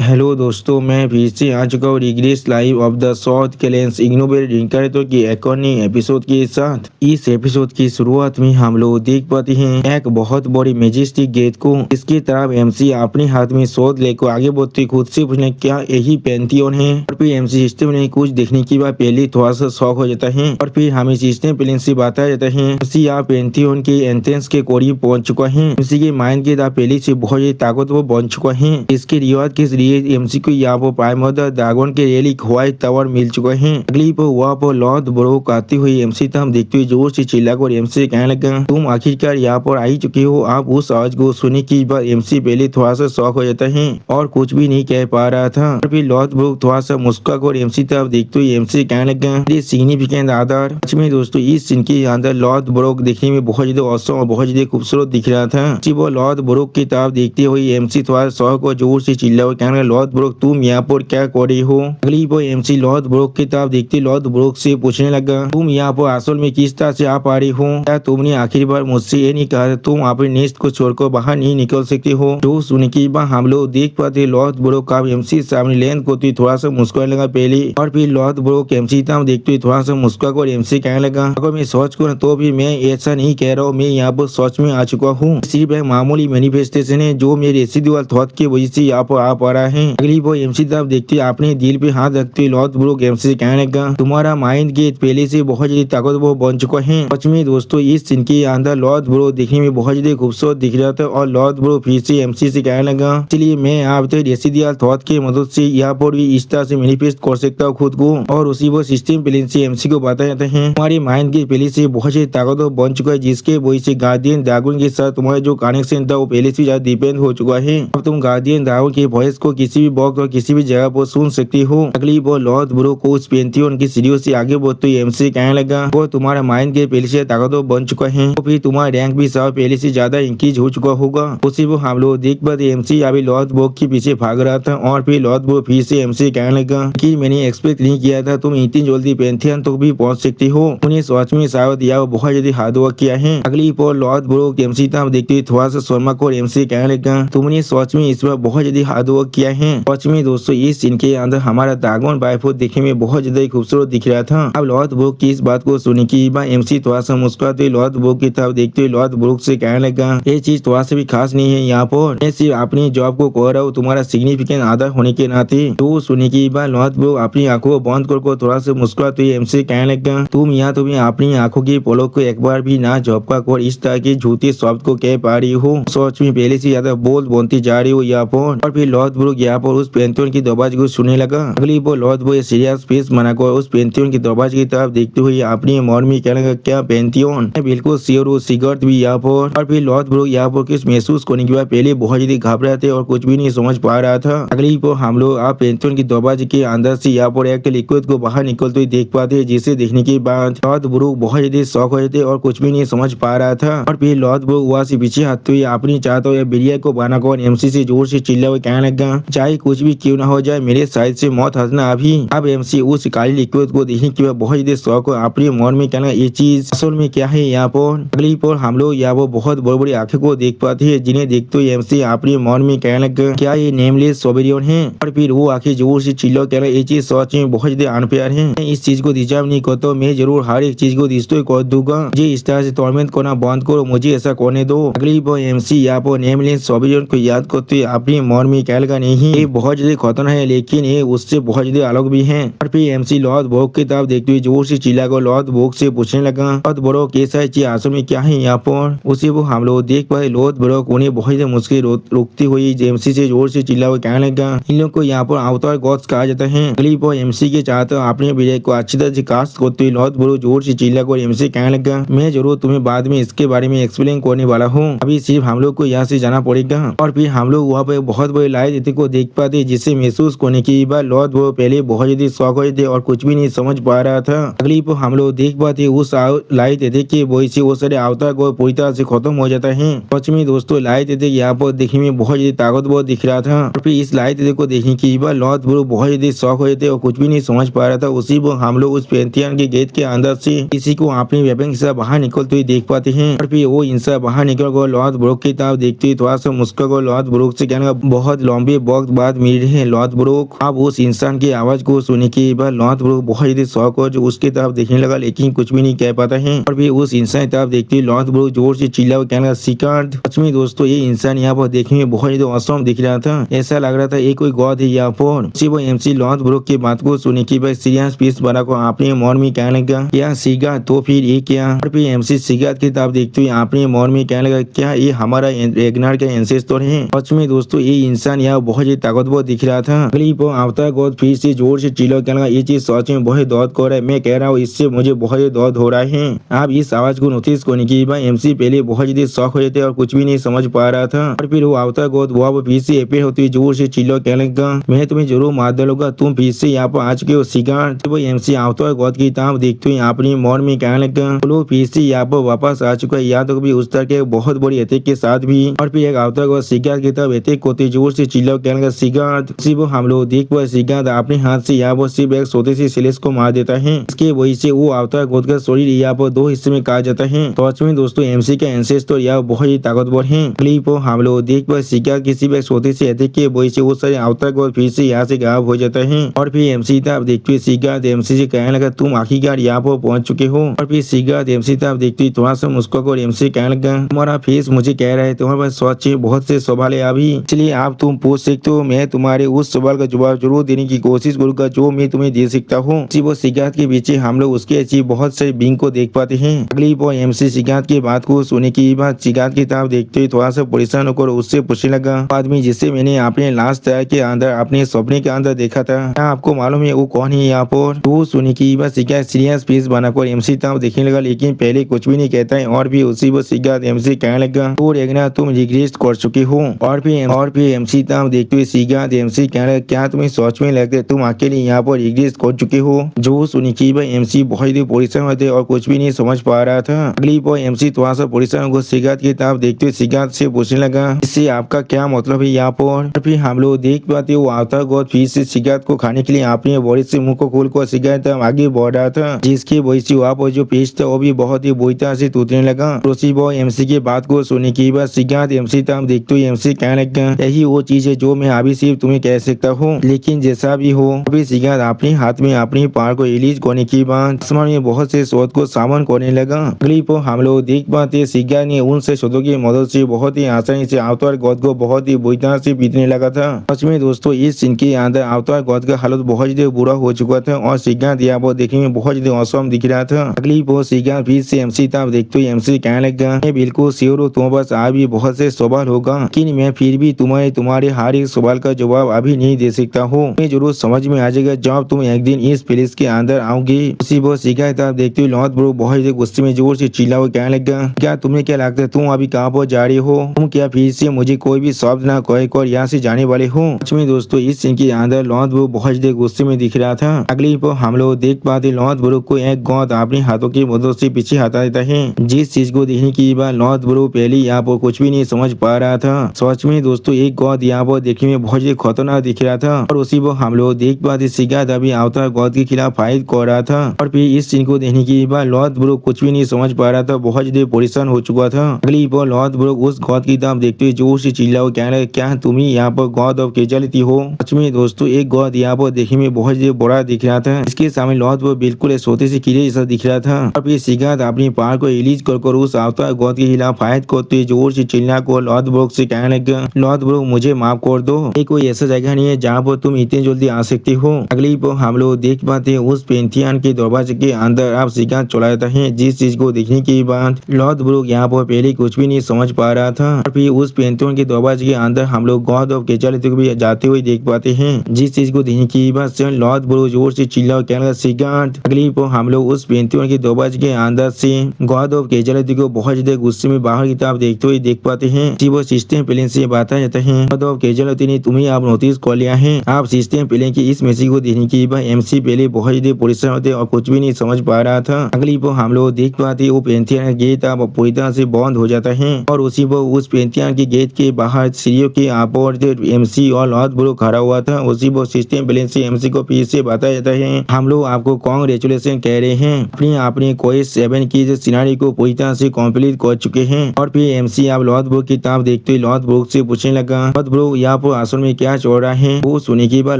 Hello दोस्तों, मैं फिर से आ चुका हूँ regress live of the south कैलेंस इग्नोबेट रिंकारेटो की एक और नई एपिसोड के साथ। इस एपिसोड की शुरुआत में हम लोग देख पाते हैं एक बहुत बड़ी मैजेस्टिक गेट को। इसकी तरफ एमसी अपने हाथ में शोध लेकर आगे बढ़ते खुद से पूछने क्या यही पैंथियन है। और फिर एमसी सिस्टम ने कुछ देखने के बाद पहले थोड़ा सा शौक हो जाता है और फिर हमें सिस्टम प्लेन से बताया जाता है एमसी यहाँ पैंथियन के एंट्रेंस के करीब पहुंच चुका है। एमसी के माइंड के तरफ पहले से बहुत ही ताकतवर बन चुका है। इसके रिवाज के एमसी को यहाँ पर प्राइमर ड्रैगन के रेलिक व्हाइट टावर मिल चुका है। अगली पर वहाँ पर लॉर्ड ब्रोक आती हुई एमसी तम देखते हुए जोर से चिल्लाकर एमसी कहने लगा तुम आखिरकार यहाँ पर आई चुके हो। आप उस आवाज को सुनने की बाद एमसी पहले थोड़ा सा शॉक हो जाता है और कुछ भी नहीं कह पा रहा था। और फिर लॉर्ड ब्रोक थोड़ा सा मुस्कुराकर एमसी तरफ देखते हुए एमसी कहने लगा सिग्निफिकेंट आधार। सच में दोस्तों इस सीन के अंदर लॉर्ड ब्रोक देखने में बहुत ज्यादा औसम और बहुत ज्यादा खूबसूरत दिख रहा था। वो लॉर्ड ब्रोक की तरफ देखते हुए एमसी थोड़ा शौक और जोर से चिल्ला और कहने लॉर्ड ब्रोक तुम यहाँ पर क्या कर रहे हो। अगली बार एमसी लॉर्ड ब्रोक की तरफ देखते लॉर्ड ब्रोक से पूछने लगा तुम यहाँ पर असल में किस तरह से आ पा रही हो। क्या तुमने आखिरी बार मुझसे ये नहीं कहा तुम अपने नेस्ट को छोड़कर बाहर नहीं निकल सकते हो। तो सुनने के बाद हम लोग देख पाते लॉर्ड ब्रोक का एमसी सामने लेंथ को थोड़ा सा मुस्कुराने लगा पहले। और फिर लॉर्ड ब्रोक एमसी तम देखते हुए थोड़ा सा मुस्कुराकर एमसी कहने लगा अगर मैं सोच करूँ तो भी मैं ऐसा नहीं कह रहा हूँ। मैं यहाँ पर सोच में आ चुका हूँ। सिर्फ एक मामूली मैनिफेस्टेशन है जो मेरे रेसिडुअल थॉट की वजह से यहाँ पर आ पा रहा है। अगली बार एमसी तरफ देखते अपने दिल पे हाथ रखते लॉर्ड ब्रोक एमसी से कहने लगा तुम्हारा माइंड गेट पहले से बहुत ज्यादा ताकतवर बन चुका है। सच में दोस्तों इस सीन के अंदर लॉर्ड ब्रोक देखने में बहुत ज्यादा खूबसूरत दिख रहा था और लॉर्ड ब्रोक फिर से एमसी से कहने लगा चलिए मैं आप रेसिडुअल थॉट की मदद से यहाँ पर भी इस तरह से मैनिफेस्ट कर सकता हूँ खुद को। और उसी वो सिस्टम प्लेन से एमसी को बताया जाता है तुम्हारे माइंड गेट पहले से बहुत ज्यादा ताकतवर बन चुका है जिसके वजह से गार्डियन ड्रैगन के साथ तुम्हारा जो कनेक्शन था वो पहले से ज्यादा डिपेंड हो चुका है। अब तुम गार्डियन ड्रैगन के वॉइस को किसी भी वक्त और किसी भी जगह पर सुन सकती हो। अगली वो लॉर्ड ब्रोक को उस पैंथियन की सीढ़ियों से आगे बढ़ते हुए एमसी कहने लगा वो तुम्हारा माइंड के पहले से ताकतवर बन चुका है तो फिर तुम्हारा रैंक भी सब पहले से ज्यादा इंक्रीज हो चुका होगा। उसी वो हम लोग देख पाते एमसी अभी लॉर्ड ब्रोक के पीछे भाग रहा था और फिर लॉर्ड ब्रोक फिर से एमसी कहने लगा कि मैंने एक्सपेक्ट नहीं किया था तुम इतनी जल्दी पैंथियन तक भी पहुंच सकती हो। उन्हें सोच में शायद यह बहुत ज्यादा हार्ड वर्क किया है। अगली पर लॉर्ड ब्रोक एमसी तक देखते हुए थोड़ा सा शर्मा को एमसी कहने लगा तुमने सोच में इस बार बहुत ज्यादा हार्ड वर्क किया है। सच में दोस्तों इस सीन के अंदर हमारा ड्रैगन बाइफोर देखने में बहुत ज्यादा खूबसूरत दिख रहा था। अब लॉर्ड ब्रोक की इस बात को सुनने की बाद एमसी थोड़ा सा मुस्कुराते लॉर्ड ब्रोक की तरफ देखते हुए लॉर्ड ब्रोक से कहने लगा ये चीज थोड़ा सा भी खास नहीं है यहाँ पर मैं सिर्फ अपनी जॉब को कह रहा हूँ तुम्हारा सिग्निफिकेंट आधार होने के नाते। तो सुनने की बाद लॉर्ड ब्रोक अपनी आंखों को बंद कर थोड़ा सा मुस्कुराते एमसी कहने लगा तुम यहाँ तुम्हें अपनी आंखों की पलक को एक बार भी ना झपका कर इस तरह के झूठे शब्द को कह पा रही हो। सोच में पहले से ज्यादा बोल बनती जा रही हो यहाँ पर। और फिर लॉर्ड ब्रोक यहाँ पर उस पैंथियन की आवाज को सुनने लगा। अगली बार लॉर्ड ब्रोक सीरियस फेस बनाकर उस पैंथियन की आवाज की तरफ देखते हुए अपनी मन में कहने लगा क्या पैंथियन मैं बिल्कुल श्योर हूँ सिगरेट भी यहाँ पर। और फिर लॉर्ड ब्रोक यहाँ पर कुछ महसूस करने के बाद पहले बहुत ज्यादा घबरा थे और कुछ भी नहीं समझ पा रहा था। अगली बार हम लोग आप पैंथियन की आवाज के अंदर से यहाँ पर एक लिक्विड को बाहर निकलते हुए देख पाते जिसे देखने के बाद लॉर्ड ब्रोक बहुत ज्यादा शौक हो जाते और कुछ भी नहीं समझ पा रहा था। और फिर लॉर्ड ब्रोक वहाँ से पीछे हटते हुए अपनी चाहते हुए बिरिया को बनाकर एमसी से जोर से चिल्ला हुए कहने लगा चाहे कुछ भी क्यों ना हो जाए मेरे साइड से मौत हंसना अभी। अब एमसी उस काली लिक्विड को देखने के बाद बहुत ज्यादा शौक हो अपने मन में कहना ये चीज असल में क्या है यहाँ पर। अगली पर हम लोग यहाँ वो बहुत बड़ी बड़ी आंखें को देख पाते हैं जिन्हें देखते हुए एमसी अपने मन में कहने लगा क्या ये नेमलेस सोबेरियन है। और फिर वो आंखें जोर से चिल्ला कहना ये चीज सच में बहुत ज्यादा अनफेयर है। मैं इस चीज को डिजर्व नहीं करता मैं जरूर हर एक चीज को डिस्ट्रॉय कर दूंगा। मुझे इस तरह से टॉर्मेंट करना बंद करो मुझे ऐसा करने दो। अगली बार एमसी यहाँ पर नेमलेस सोबेरियन को याद करते हुए अपने मन में कहने लगा नहीं ये बहुत ज्यादा खतरनाक है लेकिन ये उससे बहुत ज्यादा अलग भी है। और फिर एमसी लॉर्ड ब्रोक की तरफ देखते हुए जोर से चिल्लाकर लॉर्ड ब्रोक से पूछने लगा लॉर्ड ब्रोक कैसा है चीज असल में क्या है यहाँ पर। उसी वो हम लोग देख पाए लॉर्ड ब्रोक उन्हें बहुत ज्यादा मुश्किल रोकती हुई एमसी से जोर से चिल्ला हुआ कहने लगा इन लोग को यहाँ पर अवतार गॉड्स कहा जाता है। अगली बार एमसी के चाहते अपने विजय को अच्छी तरह से कास्ट करते हुए लॉर्ड ब्रोक जोर से चिल्लाकर एमसी कहने लगा मैं जरूर तुम्हें बाद में इसके बारे में एक्सप्लेन करने वाला हूँ अभी सिर्फ हम लोग को यहाँ से जाना पड़ेगा। और फिर हम लोग वहाँ पर बहुत बड़ी लाइट को देख पाते जिसे महसूस करने की बाद लॉर्ड ब्रोक पहले बहुत ज्यादा शौक हो थे और कुछ भी नहीं समझ पा रहा था। अगली पर हम लोग देख पाते उस लाइट के वही से वो सारे अवतार को पूरी तरह से खत्म हो जाता है। सच में दोस्तों लाइट यहाँ पर देखने में बहुत ज्यादा ताकतवर दिख रहा था। और फिर इस लाइट को देखने की बाद लॉर्ड ब्रोक बहुत ज्यादा शौक हो थे और कुछ भी नहीं समझ पा रहा था। उसी पर हम लोग उस पैंथियन के गेट के अंदर से किसी को अपनी वेपन के साथ बाहर निकलते हुए देख पाते हैं। और फिर वो इंसान बाहर निकल कर लॉर्ड ब्रोक की तरफ देखते हुए थोड़ा सा मुस्कुरा कर लॉर्ड ब्रोक से कहने बहुत लंबी वक्त बाद मिल रहे हैं लॉथ ब्रुक। अब उस इंसान की आवाज को सुनने के बाद लॉथ ब्रुक बहुत ज्यादा शौक हो जो उसके तरफ देखने लगा, लेकिन कुछ भी नहीं कह पाता है। और भी उस इंसान की तरफ देखते हुए लॉथ ब्रुक जोर से चिल्ला और कहने लगा शिकार्ड। सच में दोस्तों ये इंसान यहाँ पर देखने में बहुत ज्यादा औसम दिख रहा था, ऐसा लग रहा था ये कोई गॉड है यहाँ पर। उसी वो एमसी लॉथ ब्रुक की बात को सुनने के बाद सीरियस पीस बना को अपने मन में कहने लगा क्या सिगार तो फिर ये क्या। और फिर एमसी सिगार की तरफ देखते हुए अपने मन में कहने लगा क्या ये हमारा रेगनार का एंसेस्टर है। सच में दोस्तों ये इंसान यहाँ बहुत ही ताकतवर दिख रहा था। अगली पर आवता गॉड फिर से जोर से चिल्ला कहने लगा ये चीज सच में बहुत दर्द कर रहा है, मैं कह रहा हूँ इससे मुझे बहुत दर्द हो रहा है। आप इस आवाज को नोटिस करने के बाद एमसी पहले बहुत ज्यादा शौक हो जाते और कुछ भी नहीं समझ पा रहा था। और फिर वो आवता गॉड वो फिर से अपेयर होती जोर से चिल्ला कहने लगा मैं तुम्हें जरूर मार डालूंगा, तुम फिर से यहाँ पर आ चुके हो शिकार। वो एमसी आवता गॉड की तरफ देखते हुए अपनी मन में कहने लगा लोग फिर से यहाँ पर वापस आ चुका है, या तो कभी उस तरह के बहुत बड़ी अटैक के साथ भी। और फिर एक आवता गॉड शिकार की तरफ अटैक होते जोर से चिल्ला कहने लगा शिकार। सिर्फ हम लोग देख पाए शिकार अपने हाथ से यहाँ पर सिर्फ एक छोटे से सिलेस को मार देता है, इसके वजह से वो आवता गॉड का शरीर यहाँ पर दो हिस्से में काटा जाता है। तो सच में दोस्तों एमसी का एंसेस्टर यहाँ बहुत ही ताकतवर है। क्लिप हम लोग देख पाए शिकार किसी भी छोटे से अटैक के वजह से वो सारे आवता गॉड फिर से यहाँ से गायब हो जाता है। और फिर एमसी तब देखते हुए शिकार एमसी से कहने लगा तुम आखिरकार यहाँ पर पहुंच चुके हो। और फिर शिकार एमसी तब देखते हुए थोड़ा सा मुस्कुरा एमसी कहने लगा तुम्हारा फेस मुझे कह रहा है तुम्हारे पास सच बहुत से सवाल है अभी, इसलिए आप तुम पूछ सकते हो, मैं तुम्हारे उस सवाल का जवाब जरूर देने की कोशिश करूंगा जो मैं तुम्हें दे सकता हूँ। वो शिकायत के पीछे हम लोग उसके अच्छी बहुत सारे बिंग को देख पाते हैं। अगली वो एमसी शिकायत की बात को सुनने के बाद शिकायत की तरफ देखते हुए थोड़ा सा परेशान होकर उससे पूछने लगा आदमी जिसे मैंने अपने लास्ट तय के अंदर अपने सपने के अंदर देखा था, क्या आपको मालूम है वो कौन है यहाँ पर। तो सुनने की बाद शिकायत सीरियस पीस बनाकर एमसी तरफ देखने लगा, लेकिन पहले कुछ भी नहीं कहता है। और भी उसी वो शिकायत एमसी कहने लगा तो रेगना तुम रिग्रेट कर चुके हो। और फिर एमसी तरफ देखते हुए शिकायत एमसी कहने लगा क्या तुम्हें सोच में लगता है तुम अकेले यहाँ पर रिग्रेट कर चुके हो। जो सुनी की भाई एमसी बहुत ही परेशान होते और कुछ भी नहीं समझ पा रहा था। अगली पर एमसी थोड़ा सा परेशान होकर शिकायत की तरफ देखते हुए शिकायत से पूछने लगा इससे आपका क्या मतलब है यहाँ पर। फिर हम लोग देख पाते वो आता गौर फिर से शिकायत को खाने के लिए अपने बॉडी से मुंह को खोल कर शिकायत आगे बढ़ रहा था, जिसकी वजह से वहाँ पर जो पेज था वो भी बहुत ही बुरी तरह से टूटने लगा। उसी वो एमसी की बात को सुनने के बाद शिकायत एमसी तरफ देखते हुए एमसी कहने लगा यही वो चीज है जो मैं अभी सिर्फ तुम्हें कह सकता हूँ, लेकिन जैसा भी हो अभी शिकायत अपने हाथ में अपनी पार को रिलीज करने के बाद आसमान में बहुत से शोध को सामन करने लगा। अगली पर हम लोग देख पाते शिकायत ने उन से शोधों की मदद से बहुत ही आसानी से अवतार गौद को बहुत ही बुरी तरह से बीतने लगा था। सच में दोस्तों इस सीन के अंदर अवतार गौद का हालत बहुत ज्यादा बुरा हो चुका था और शिकायत यहाँ पर देखने में बहुत ज्यादा औसम दिख रहा था। अगली पर शिकायत फिर से एमसी तरफ देखते हुए एमसी कहने लगा मैं बिल्कुल श्योर हूँ तुम्हारे पास आज भी बहुत से सवाल होगा, लेकिन मैं फिर भी तुम्हारे हर एक सवाल का जवाब अभी नहीं दे सकता हूँ। मैं जरूर समझ में आ जाएगा जब तुम एक दिन इस प्लेस के अंदर आओगे। उसी वो शिकायत आप देखते हुए लॉथ ब्रो बहुत ज्यादा गुस्से में जोर से चिल्ला हुआ कहने लगा क्या तुम्हें क्या लगता है तुम अभी कहाँ पर जा रहे हो, तुम क्या फिर से मुझे कोई भी शब्द ना कहकर यहाँ से जाने वाले हो। सच में दोस्तों इस सीन के अंदर लॉथ ब्रो बहुत ज्यादा गुस्से में दिख रहा था। अगली पर हम लोग देख पाते लॉथ ब्रो को एक गौद अपने हाथों की मदद से पीछे हटा देता है, जिस चीज को देखने के बाद लॉथ ब्रो पहले यहाँ पर कुछ भी नहीं समझ पा रहा था। सच में दोस्तों एक गौद यहाँ पर देखने में बहुत ज्यादा खतरनाक दिख रहा था और उसी पर हम लोग देख पाते शिकायत अभी अवतार गौद के खिलाफ फाइट कर रहा था। और फिर इस सीन को देखने के बाद लॉथ ब्रो कुछ भी नहीं समझ पा रहा था, बहुत ज्यादा परेशान हो चुका था। अगली पर लॉथ ब्रो उस गौद की तरफ देखते हुए जोर से चिल्ला कहने क्या तुम ही यहाँ पर गॉड ऑफ कैजुअलिटी हो। सच में दोस्तों एक गौद यहाँ पर देखने में बहुत ज्यादा बड़ा दिख रहा था, इसके सामने लॉथ ब्रो बिल्कुल एक छोटे से किले जैसा दिख रहा था। और फिर शिकायत अपनी पार को रिलीज कर उस अवतार गौद के खिलाफ फाइट करते हुए जोर से चिल्ला को लॉथ ब्रो से कहने लगा लॉथ ब्रो मुझे माफ कर दो, ये कोई ऐसा जगह नहीं है जहाँ पर तुम इतने जल्दी आ सकते हो। अगली पर हम लोग देख पाते हैं उस पेंथियन के दरवाजे के अंदर आप शिकायत चला जाता है, जिस चीज को देखने के बाद लॉथ ब्रो यहाँ पर पहले कुछ भी नहीं समझ पा रहा था। और फिर उस पेंथियन के दरवाजे के अंदर हम लोग गॉड ऑफ कैजुअलिटी को भी जाते हुए देख पाते हैं, जिस चीज को देखने के बाद लॉथ ब्रो जोर से चिल्ला कहने लगा शिकायत। अगली पर हम लोग उस पेंथियन के दरवाजे के अंदर से गॉड ऑफ कैजुअलिटी को बहुत ज्यादा गुस्से में बाहर की तरफ देखते हुए देख पाते हैं। वो सिस्टम प्लेन से बताया जाता है गॉड ऑफ कैजुअलिटी ने तुम्हें आप नोटिस कर लिया है। आप सिस्टम प्लेन की इस मैसेज को देखने के बाद एमसी पहले बहुत ज्यादा परेशान होते और कुछ भी नहीं समझ पा रहा था। अगली पर हम लोग देख पाते वो पेंथियन का गेट अब पूरी तरह से बंद हो जाता है और उसी पर उस पेंथियन के गेट के बाहर सीढ़ियों के अपोजिट एमसी और लॉथ ब्रो खड़ा हुआ था। उसी पर सिस्टम प्लेन से एमसी को फिर से बताया जाता है हम लोग आपको कांग्रेचुलेशन कह रहे हैं, अपने कोई 7 की सिनारी को पूरी तरह से कंप्लीट कर चुके हैं। और फिर एमसी आप लॉथ ब्रो की तरफ देखते हुए लॉथ ब्रो से पूछने लगा लॉथ ब्रो यहाँ पर असल में क्या चल रहा है वो सुनने के बाद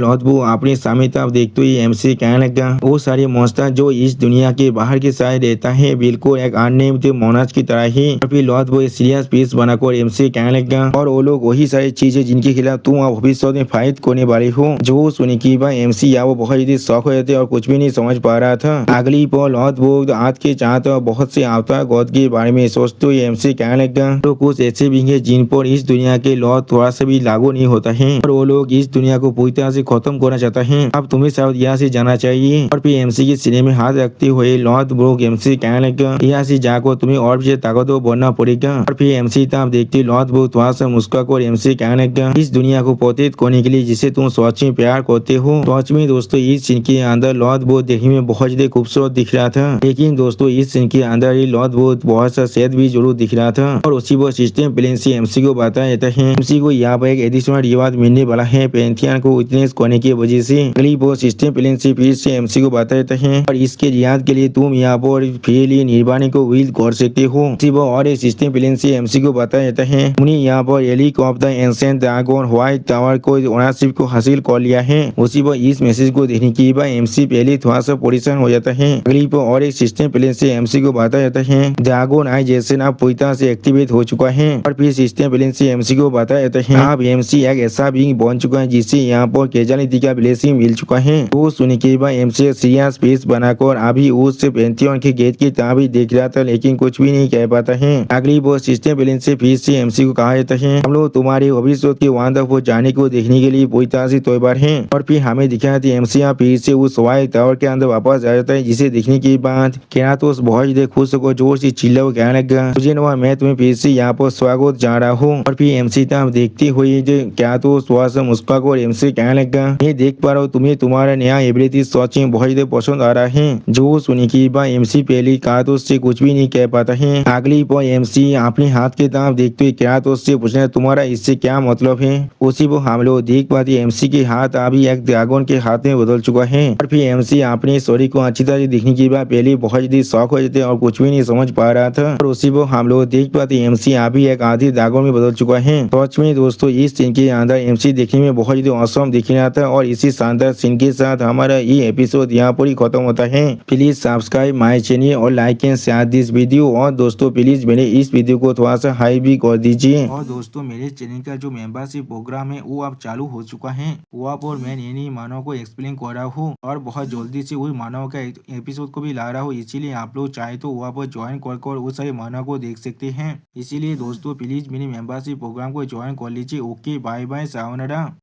लौट वो अपने सामने तब देखते ही एमसी कहने लगा वो सारे मॉन्स्टर जो इस दुनिया के बाहर के साइड रहता है बिल्कुल एक अनियमित मोनाज की तरह ही। और फिर लौट वो सीरियस पीस बनाकर एमसी कहने लगा और वो लोग वही सारी चीजें जिनके खिलाफ तुम अब भविष्य में फाइट करने वाले हो। जो सुनने के बाद एमसी या वो बहुत जल्दी शौक हो जाते और कुछ भी नहीं समझ पा रहा था। अगली पल लौट वो आज के चाहते और बहुत से आवता गौद के बारे में सोचते हुए एमसी कहने लगा तो कुछ ऐसे भी है जिन पर इस दुनिया के लॉ थोड़ा सा भी लागू नहीं होता है और वो लोग इस दुनिया को पूरी तरह से खत्म करना चाहता है। अब तुम्हें शायद यहाँ से जाना चाहिए। और फिर एमसी के सीने में हाथ रखते हुए लॉर्ड ब्रोक एमसी कहने लगा यहाँ से जाकर तुम्हें और भी ताकतवर बनना पड़ेगा। और फिर एमसी तब देखते लॉर्ड ब्रोक थोड़ा सा मुस्कुराकर एमसी कहने लगा इस दुनिया को पोतेत करने के लिए जिसे तुम सच में प्यार करते हो। सच में दोस्तों इस सीन के अंदर लॉर्ड ब्रोक देखने में बहुत ज्यादा खूबसूरत दिख रहा था, लेकिन दोस्तों इस सीन के अंदर ही लॉर्ड ब्रोक बहुत सा सेहत भी जरूर दिख रहा था। और उसी वो सिस्टम प्लेन से एमसी को बताया जाता है एमसी को यहाँ पर एक एडिशनल रिवार्ड मिलने वाला है पैंथियन को विटनेस करने की वजह से। अगली वो सिस्टम प्लेन से फिर से एमसी को बताया जाता है और इसके रियाद के लिए तुम यहाँ पर फिर निर्वाणी को व्हील कर सकते हो। और एक सिस्टम प्लेन से एमसी को बताया जाता है उन्हें यहाँ पर एलिक of the ancient dragon white tower को ओनरशिप को हासिल कर लिया है। उसी पर इस मैसेज को देखने के बाद एमसी पहले थोड़ा सा परेशान हो जाता है। अगली पर और एक सिस्टम प्लेन से एमसी को बताया जाता है ड्रैगन आई जैसे ना पूरी तरह से एक्टिवेट हो चुका है। और फिर सिस्टम प्लेन से एमसी को बताया जाता है अब एमसी एक ऐसा बीइंग बन चुका है जिससे यहाँ पर कैजुअलिटी का ब्लेसिंग मिल चुका है। वो सुनने के बाद एमसी सीरियस फेस बनाकर अभी उस पैंथियन के गेट की तरफ भी देख रहा था लेकिन कुछ भी नहीं कह पाता है। अगली वो सिस्टम प्लेन से फिर से एमसी को कहा जाता है हम लोग तुम्हारे भविष्य के वांदा को जाने को देखने के लिए पूरी तरह से तैयार है। और फिर हमें दिखाया था एमसी फिर से उस व्हाइट टावर के अंदर वापस आ जाता है जिसे देखने के बाद केराटोस बहुत ज्यादा खुश होकर जोर से चिल्ला कहने लगा तुझे ना मैं तुम्हें फिर से यहाँ पर स्वागत जा रहा हूँ। और फिर एमसी तब देखते हुए केराटोस थोड़ा सा मुस्कुराकर और एमसी कहने लगा मैं देख पा रहा हूँ तुम्हें तुम्हारा नया एबिलिटी सच में बहुत ज्यादा पसंद आ रहा है। जो सुनी की बात एमसी पहले केराटोस से कुछ भी नहीं कह पाता है। अगली पर एमसी अपने हाथ के तरफ देखते हुए केराटोस से पूछना तुम्हारा इससे क्या मतलब है। उसी वो हम लोग देख पाते एमसी के हाथ अभी एक ड्रैगन के हाथ में बदल चुका है। और फिर एमसी अपने शरीर को अच्छी तरह देखने के बाद पहले बहुत जल्दी शौक हो जाते और कुछ भी नहीं समझ पा रहा था। और उसी वो हम लोग देख पाते एमसी अभी एक आधी ड्रैगन में बदल चुका है। सच में दोस्तों इस सीन के अंदर एमसी देखने में बहुत ज्यादा औसम दिख रहा था। और इसी शानदार सीन के साथ हमारा ये एपिसोड यहाँ पर ही खत्म होता है। प्लीज सब्सक्राइब माई चैनल और like and share this video. और दोस्तों प्लीज मेरे इस वीडियो को थोड़ा सा हाई भी कर दीजिए। और दोस्तों मेरे चैनल का जो मेंबरशिप प्रोग्राम है वो अब चालू हो चुका है। वहाँ पर मैं नई मानव को एक्सप्लेन कर रहा हूँ और बहुत जल्दी से वही मानव का एपिसोड को भी ला रहा हूँ। इसीलिए आप लोग चाहे तो वहाँ पर ज्वाइन कर वो सारे मानव को देख सकते हैं। इसीलिए दोस्तों प्लीज मेरी मेंबरशिप प्रोग्राम को ज्वाइन कर लीजिए। Okay bye bye sayonara.